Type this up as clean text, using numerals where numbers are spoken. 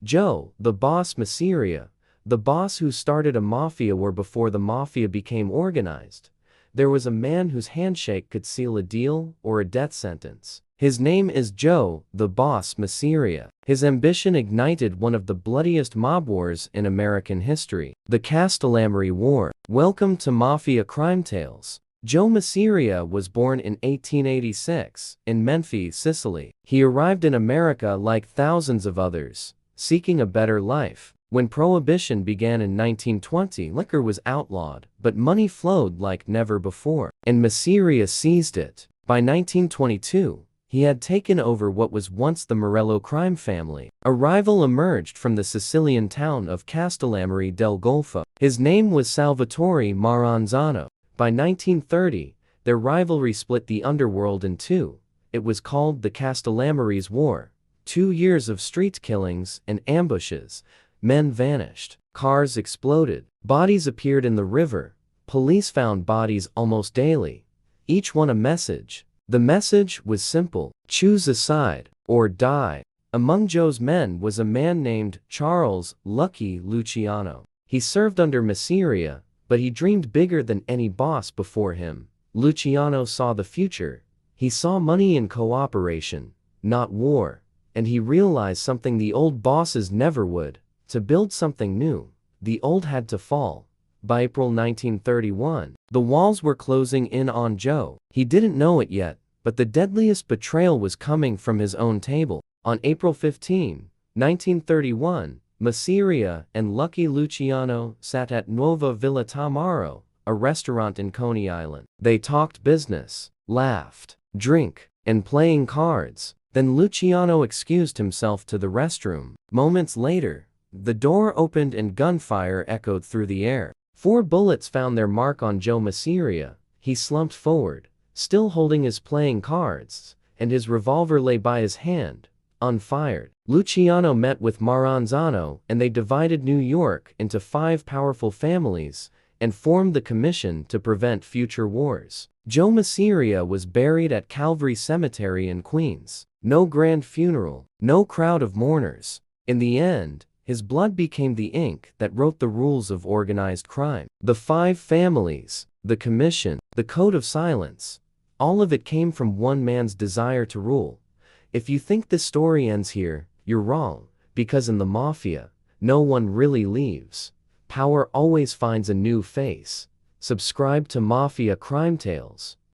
Joe, the boss Masseria, the boss who started a mafia war before the mafia became organized. There was a man whose handshake could seal a deal or a death sentence. His name is Joe, the boss Masseria. His ambition ignited one of the bloodiest mob wars in American history, the Castellammare War. Welcome to Mafia Crime Tales. Joe Masseria was born in 1886 in Mafia, Sicily. He arrived in America like thousands of others, seeking a better life. When Prohibition began in 1920, liquor was outlawed, but money flowed like never before, and Masseria seized it. By 1922, he had taken over what was once the Morello crime family. A rival emerged from the Sicilian town of Castellammare del Golfo. His name was Salvatore Maranzano. By 1930, their rivalry split the underworld in two. It was called the Castellammare War. 2 years of street killings and ambushes. Men vanished. Cars exploded. Bodies appeared in the river. Police found bodies almost daily. Each one a message. The message was simple: choose a side or die. Among Joe's men was a man named Charles "Lucky" Luciano. He served under Masseria, but he dreamed bigger than any boss before him. Luciano saw the future. He saw money in cooperation, not war. And he realized something the old bosses never would. To build something new, the old had to fall. By April 1931, the walls were closing in on Joe. He didn't know it yet, but the deadliest betrayal was coming from his own table. On April 15, 1931, Masseria and Lucky Luciano sat at Nuova Villa Tamaro, a restaurant in Coney Island. They talked business, laughed, drink, and playing cards. Then Luciano excused himself to the restroom. Moments later, the door opened and gunfire echoed through the air. 4 bullets found their mark on Joe Masseria. He slumped forward, still holding his playing cards, and his revolver lay by his hand, unfired. Luciano met with Maranzano, and they divided New York into 5 powerful families and formed the Commission to prevent future wars. Joe Masseria was buried at Calvary Cemetery in Queens. No grand funeral, no crowd of mourners. In the end, his blood became the ink that wrote the rules of organized crime. The 5 families, the Commission, the Code of Silence, all of it came from one man's desire to rule. If you think this story ends here, you're wrong, because in the Mafia, no one really leaves. Power always finds a new face. Subscribe to Mafia Crime Tales.